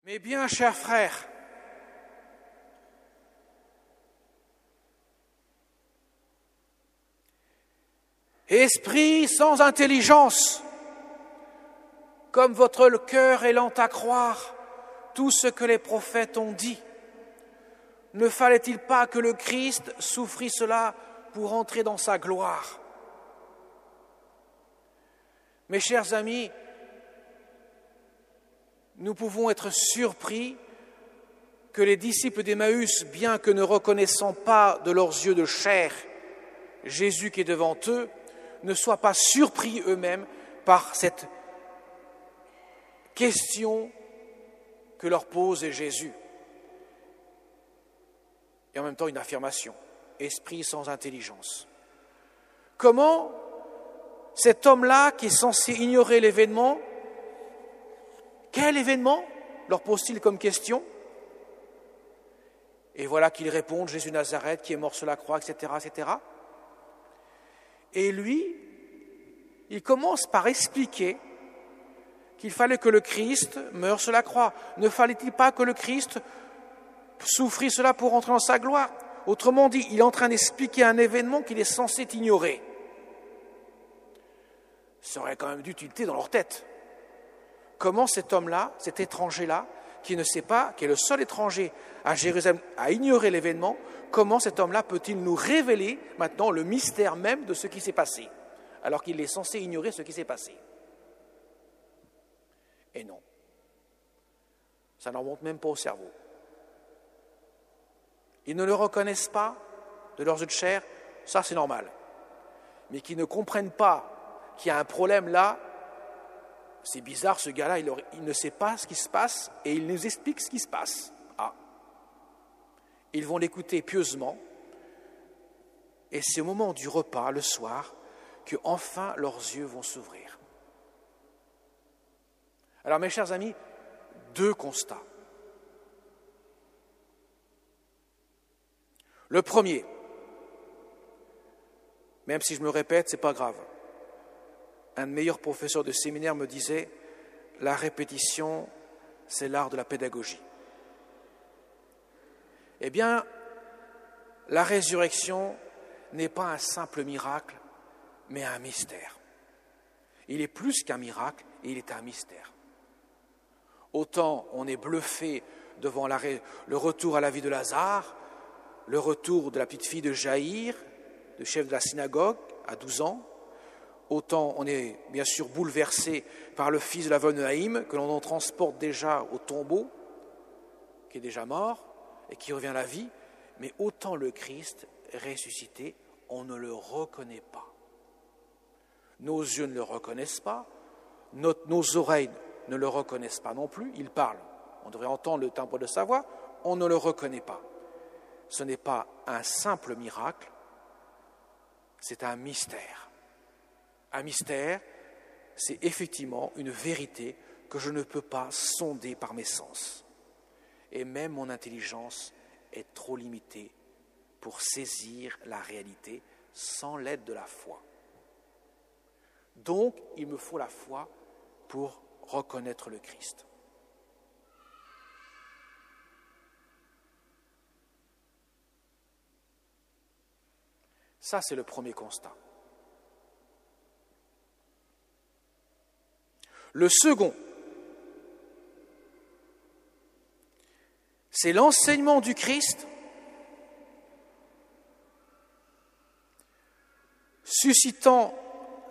Mais bien, chers frères, esprit sans intelligence, comme votre cœur est lent à croire tout ce que les prophètes ont dit, ne fallait-il pas que le Christ souffrit cela pour entrer dans sa gloire? Mes chers amis, nous pouvons être surpris que les disciples d'Emmaüs, bien que ne reconnaissant pas de leurs yeux de chair Jésus qui est devant eux, ne soient pas surpris eux-mêmes par cette question que leur pose Jésus. Et en même temps une affirmation, esprit sans intelligence. Comment cet homme-là qui est censé ignorer l'événement, quel événement leur pose-t-il comme question? Et voilà qu'ils répondent, Jésus de Nazareth qui est mort sur la croix, etc., etc. Et lui, il commence par expliquer qu'il fallait que le Christ meure sur la croix. Ne fallait-il pas que le Christ souffrit cela pour entrer dans sa gloire? Autrement dit, il est en train d'expliquer un événement qu'il est censé ignorer. Ça aurait quand même d'utilité dans leur tête. Comment cet homme-là, cet étranger-là, qui ne sait pas, qui est le seul étranger à Jérusalem, à ignorer l'événement, comment cet homme-là peut-il nous révéler maintenant le mystère même de ce qui s'est passé, alors qu'il est censé ignorer ce qui s'est passé? Et non, ça n'en remonte même pas au cerveau. Ils ne le reconnaissent pas de leurs yeux de chair, ça c'est normal. Mais qu'ils ne comprennent pas qu'il y a un problème là, c'est bizarre, ce gars-là, il ne sait pas ce qui se passe et il nous explique ce qui se passe. Ah. Ils vont l'écouter pieusement et c'est au moment du repas, le soir, que enfin leurs yeux vont s'ouvrir. Alors mes chers amis, deux constats. Le premier, même si je me répète, c'est pas grave. Un meilleur professeur de séminaire me disait « La répétition, c'est l'art de la pédagogie ». Eh bien, la résurrection n'est pas un simple miracle, mais un mystère. Il est plus qu'un miracle, il est un mystère. Autant on est bluffé devant le retour à la vie de Lazare, le retour de la petite fille de Jaïr, le chef de la synagogue, à 12 ans, autant on est bien sûr bouleversé par le fils de la veuve de Naïm, que l'on en transporte déjà au tombeau, qui est déjà mort et qui revient à la vie, mais autant le Christ ressuscité, on ne le reconnaît pas. Nos yeux ne le reconnaissent pas, nos oreilles ne le reconnaissent pas non plus, il parle, on devrait entendre le timbre de sa voix, on ne le reconnaît pas. Ce n'est pas un simple miracle, c'est un mystère. Un mystère, c'est effectivement une vérité que je ne peux pas sonder par mes sens. Et même mon intelligence est trop limitée pour saisir la réalité sans l'aide de la foi. Donc, il me faut la foi pour reconnaître le Christ. Ça, c'est le premier constat. Le second, c'est l'enseignement du Christ suscitant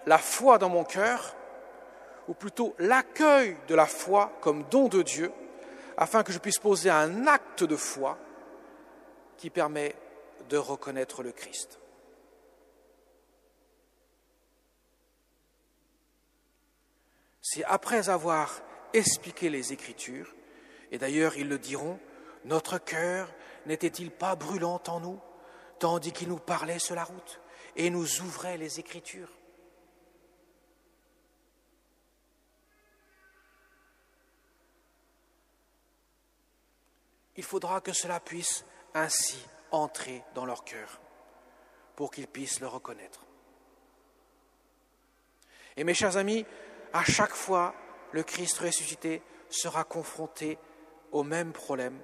la foi dans mon cœur, ou plutôt l'accueil de la foi comme don de Dieu, afin que je puisse poser un acte de foi qui permet de reconnaître le Christ. C'est après avoir expliqué les Écritures, et d'ailleurs ils le diront, notre cœur n'était-il pas brûlant en nous, tandis qu'il nous parlait sur la route et nous ouvrait les Écritures? Il faudra que cela puisse ainsi entrer dans leur cœur pour qu'ils puissent le reconnaître. Et mes chers amis, à chaque fois, le Christ ressuscité sera confronté au même problème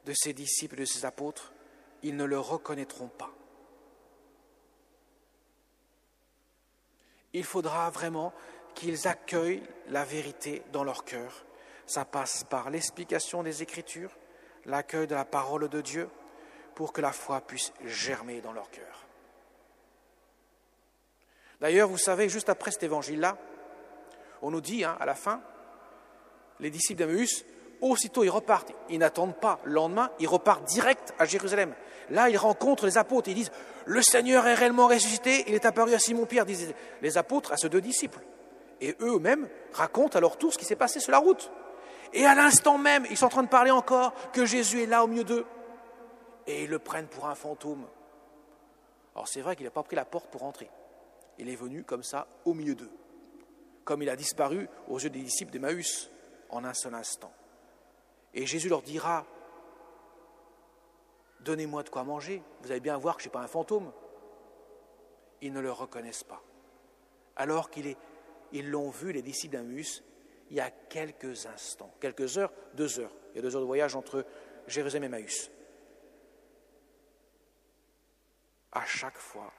de ses disciples et de ses apôtres, ils ne le reconnaîtront pas. Il faudra vraiment qu'ils accueillent la vérité dans leur cœur. Ça passe par l'explication des Écritures, l'accueil de la parole de Dieu, pour que la foi puisse germer dans leur cœur. D'ailleurs, vous savez, juste après cet évangile-là, on nous dit, à la fin, les disciples d'Emmaüs, aussitôt ils repartent, ils n'attendent pas le lendemain, ils repartent direct à Jérusalem. Là, ils rencontrent les apôtres, ils disent « Le Seigneur est réellement ressuscité, il est apparu à Simon-Pierre », disent les apôtres à ces 2 disciples. Et eux-mêmes racontent à leur tour ce qui s'est passé sur la route. Et à l'instant même, ils sont en train de parler encore que Jésus est là au milieu d'eux. Et ils le prennent pour un fantôme. Alors c'est vrai qu'il n'a pas pris la porte pour entrer. Il est venu comme ça au milieu d'eux. Comme il a disparu aux yeux des disciples d'Emmaüs en un seul instant. Et Jésus leur dira « Donnez-moi de quoi manger, vous allez bien voir que je ne suis pas un fantôme. » Ils ne le reconnaissent pas. Alors qu'ils l'ont vu, les disciples d'Emmaüs, il y a quelques instants, quelques heures, 2 heures. Il y a 2 heures de voyage entre Jérusalem et Emmaüs. À chaque fois,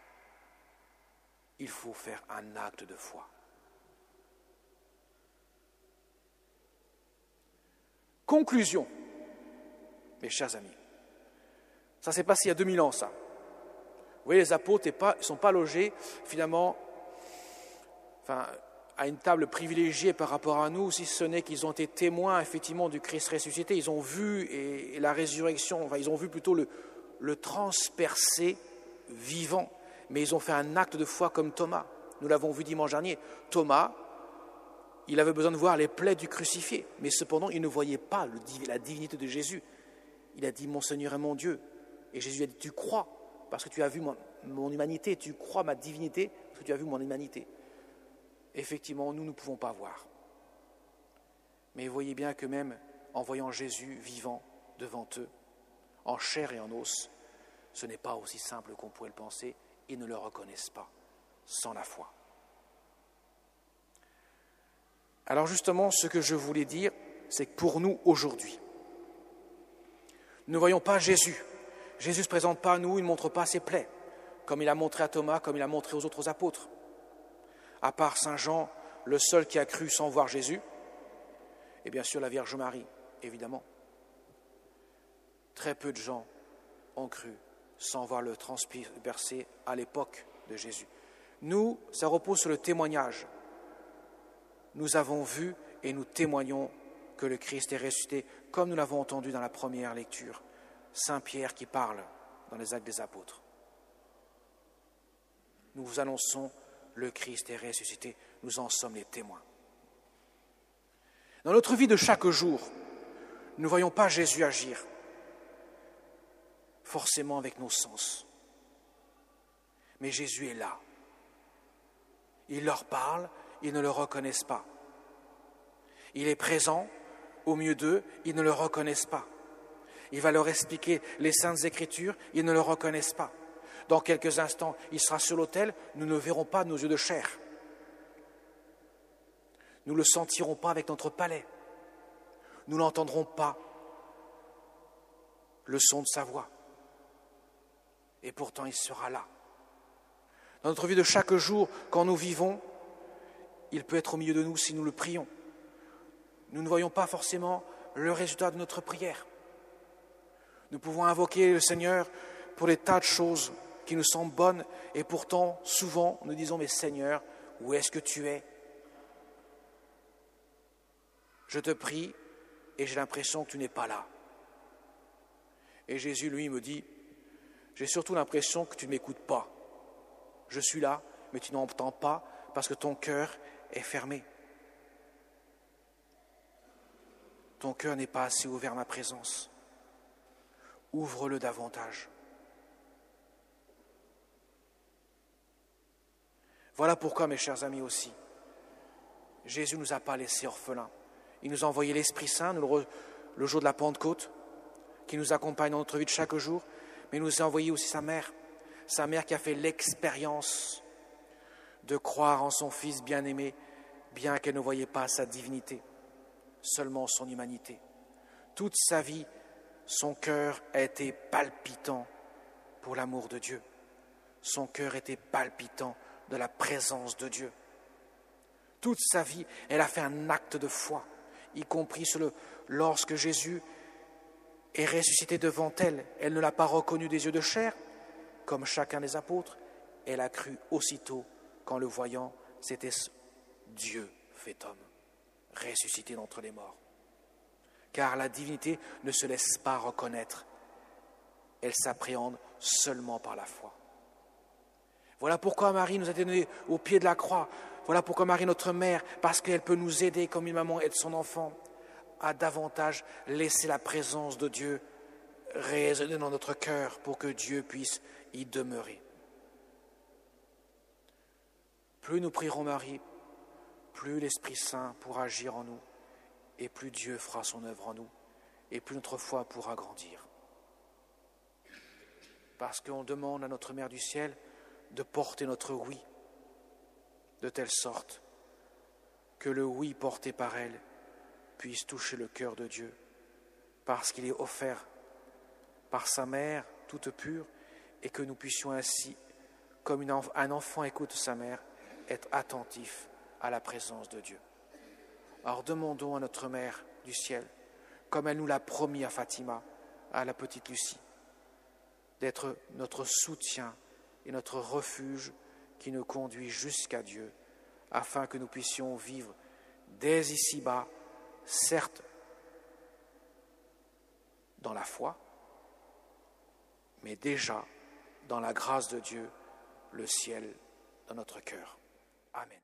il faut faire un acte de foi. Conclusion, mes chers amis. Ça s'est passé il y a 2000 ans, ça. Vous voyez, les apôtres ne sont pas logés, finalement, à une table privilégiée par rapport à nous, si ce n'est qu'ils ont été témoins, effectivement, du Christ ressuscité. Ils ont vu et la résurrection, ils ont vu plutôt le transpercé vivant. Mais ils ont fait un acte de foi comme Thomas. Nous l'avons vu dimanche dernier. Thomas, il avait besoin de voir les plaies du crucifié, mais cependant, il ne voyait pas la divinité de Jésus. Il a dit « Mon Seigneur et mon Dieu ». Et Jésus a dit « Tu crois, parce que tu as vu mon humanité, tu crois ma divinité, parce que tu as vu mon humanité ». Effectivement, nous ne pouvons pas voir. Mais vous voyez bien que même en voyant Jésus vivant devant eux, en chair et en os, ce n'est pas aussi simple qu'on pourrait le penser. Ils ne le reconnaissent pas sans la foi. Alors justement, ce que je voulais dire, c'est que pour nous, aujourd'hui, nous ne voyons pas Jésus. Jésus ne se présente pas à nous, il ne montre pas ses plaies, comme il a montré à Thomas, comme il a montré aux autres apôtres. À part Saint Jean, le seul qui a cru sans voir Jésus, et bien sûr la Vierge Marie, évidemment. Très peu de gens ont cru sans voir le transpercé à l'époque de Jésus. Nous, ça repose sur le témoignage. Nous avons vu et nous témoignons que le Christ est ressuscité, comme nous l'avons entendu dans la première lecture. Saint Pierre qui parle dans les Actes des Apôtres. Nous vous annonçons le Christ est ressuscité, nous en sommes les témoins. Dans notre vie de chaque jour, nous ne voyons pas Jésus agir, forcément avec nos sens. Mais Jésus est là. Il leur parle, ils ne le reconnaissent pas. Il est présent au milieu d'eux, ils ne le reconnaissent pas. Il va leur expliquer les Saintes Écritures, ils ne le reconnaissent pas. Dans quelques instants, il sera sur l'autel, nous ne le verrons pas de nos yeux de chair. Nous ne le sentirons pas avec notre palais. Nous n'entendrons pas le son de sa voix. Et pourtant, il sera là. Dans notre vie de chaque jour, quand nous vivons, il peut être au milieu de nous si nous le prions. Nous ne voyons pas forcément le résultat de notre prière. Nous pouvons invoquer le Seigneur pour des tas de choses qui nous semblent bonnes, et pourtant, souvent, nous disons « Mais Seigneur, où est-ce que tu es ? Je te prie, et j'ai l'impression que tu n'es pas là. » Et Jésus, lui, me dit « J'ai surtout l'impression que tu ne m'écoutes pas. Je suis là, mais tu n'entends pas parce que ton cœur est fermé. Ton cœur n'est pas assez ouvert à ma présence. Ouvre-le davantage. » Voilà pourquoi, mes chers amis aussi, Jésus ne nous a pas laissés orphelins. Il nous a envoyé l'Esprit Saint le jour de la Pentecôte, qui nous accompagne dans notre vie de chaque jour, mais il nous a envoyé aussi sa mère qui a fait l'expérience de croire en son Fils bien-aimé, bien qu'elle ne voyait pas sa divinité, seulement son humanité. Toute sa vie, son cœur a été palpitant pour l'amour de Dieu. Son cœur était palpitant de la présence de Dieu. Toute sa vie, elle a fait un acte de foi, y compris lorsque Jésus est ressuscité devant elle. Elle ne l'a pas reconnu des yeux de chair, comme chacun des apôtres. Elle a cru aussitôt qu'en le voyant, c'était Dieu fait homme, ressuscité d'entre les morts. Car la divinité ne se laisse pas reconnaître. Elle s'appréhende seulement par la foi. Voilà pourquoi Marie nous a donnés au pied de la croix. Voilà pourquoi Marie, notre mère, parce qu'elle peut nous aider comme une maman aide son enfant, a davantage laissé la présence de Dieu résonner dans notre cœur pour que Dieu puisse y demeurer. Plus nous prierons Marie, plus l'Esprit Saint pourra agir en nous, et plus Dieu fera son œuvre en nous, et plus notre foi pourra grandir. Parce qu'on demande à notre Mère du ciel de porter notre oui, de telle sorte que le oui porté par elle puisse toucher le cœur de Dieu, parce qu'il est offert par sa mère toute pure, et que nous puissions ainsi, comme un enfant écoute sa mère, être attentifs à la présence de Dieu. Alors demandons à notre Mère du ciel, comme elle nous l'a promis à Fatima, à la petite Lucie, d'être notre soutien et notre refuge qui nous conduit jusqu'à Dieu, afin que nous puissions vivre dès ici-bas, certes dans la foi, mais déjà dans la grâce de Dieu, le ciel dans notre cœur. Amen.